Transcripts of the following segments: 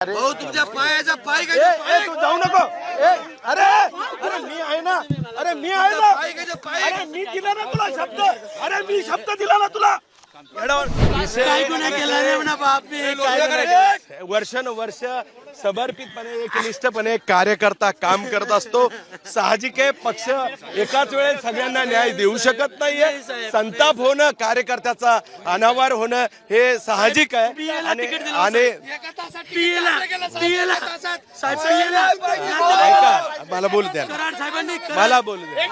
भाऊ तुमच्या पायाचा पाय तू जाऊ नको. अरे अरे मी आहे ना. अरे मी आहे ना. अरे मी दिला ना तुला शब्द. अरे मी शब्द दिला ना तुला. काय गुन्हा केला रे म्हणा बापने. वर्षानुवर्ष समर्पितपणे एकनिष्ठपणे कार्यकर्ता काम करत असतो. साहजिक आहे पक्ष एकाच वेळेस सगळ्यांना न्याय देऊ शकत नाहीये. संताप होणं कार्यकर्त्याचा अनावर होणं हे साहजिक आहे. आणि ऐका मला बोलू द्या. मला बोलू द्या.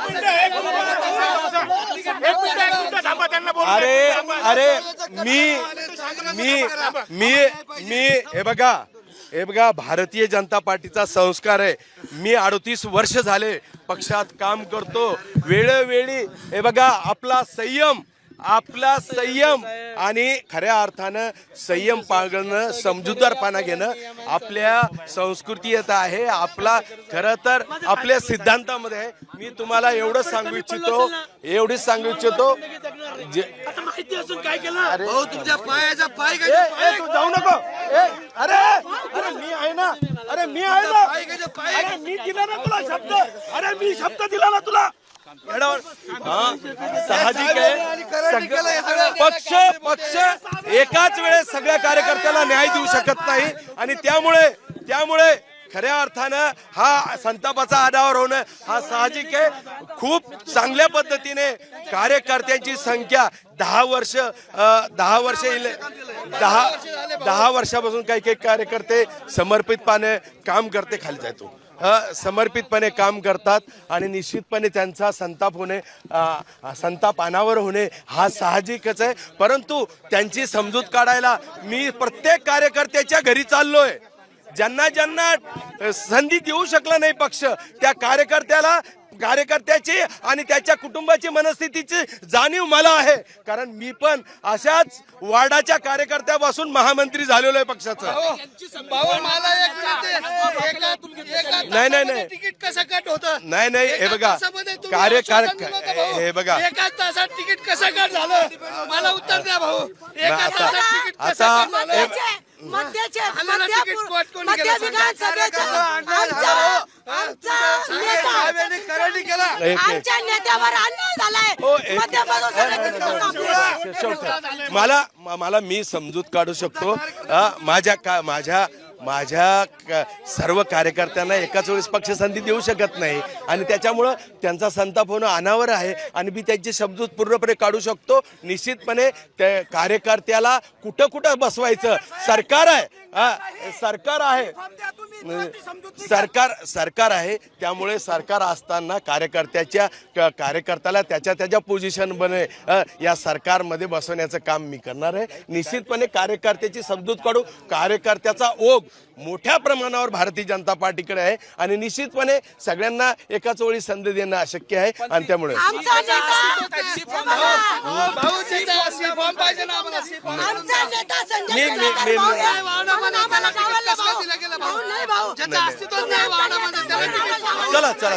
अरे अरे मी हे बघा भारतीय जनता पार्टीचा संस्कार आहे. मी 38 वर्ष झाले पक्षात काम करतो. वेळोवेळी हे बघा आपला संयम आणि खऱ्या अर्थानं संयम पाळणं समजूतदारपणा घेणं आपल्या संस्कृतीत आहे. आपला खरं तर आपल्या सिद्धांतामध्ये आहे. मी तुम्हाला एवढंच सांगू इच्छितो माहिती असून काय केलं भाऊ तुमच्या पायाचा पाय तू जाऊ नको. अरे अरे मी आहे ना. अरे मी आहे ना. अरे मी दिला ना तुला शब्द. अरे मी शब्द दिला ना तुला. साहजिक आहे पक्ष एकाच वेळेस सगळ्या कार्यकर्त्याला न्याय देऊ शकत नाही. आणि त्यामुळे खऱ्या अर्थानं हा संतापाचा अनावर होणं हा साहजिक आहे. खूप चांगल्या पद्धतीने कार्यकर्त्यांची संख्या 10 वर्षापासून काही कार्यकर्ते समर्पितपणे काम करते खाली जातो समर्पितपणे काम करतात. आणि निश्चितपणे त्यांचा संताप अनावर होणे हा साहजिकच आहे. परंतु त्यांची समजूत काढायला मी प्रत्येक कार्यकर्त्याच्या घरी चाललोय. ज्यांना संधी देऊ शकला नाही पक्ष त्या कार्यकर्त्याची आणि त्याच्या कुटुंबाची मनस्थितीची जाणीव मला आहे. कारण मी पण अशाच वार्डाच्या कार्यकर्त्यापासून महामंत्री झालेलो आहे पक्षाचा. नाही तिकीट कसं कट होतं. नाही हे बघा हे बघा एकाच तासात तिकीट कसं कट झालं मला उत्तर द्या भाऊ. एकाच तासात तिकीट कसं कट झालं. आमच्या नेत्यावर अन्याय झालाय. मला मी समजूत काढू शकतो. माझ्या सर्व कार्यकर्त्यांना एकाच वेळेस पक्ष संधी देऊ शकत नाही. आणि त्याच्यामुळं त्यांचा संताप होणं अनावर आहे. आणि मी त्यांची समजूत पूर्णपणे काढू शकतो. निश्चितपणे त्या कार्यकर्त्याला कुठं बसवायचं सरकार आहे. त्यामुळे सरकार असताना कार्यकर्त्याला त्याच्या पोझिशन बने या सरकारमध्ये बसवण्याचं काम मी करणार आहे. निश्चितपणे कार्यकर्त्याची समजूत काढू. कार्यकर्त्याचा ओघ मोठ्या प्रमाणावर भारतीय जनता पार्टीकडे आहे. आणि निश्चितपणे सगळ्यांना एकाच वेळी संधी देणं अशक्य आहे. आणि त्यामुळे चला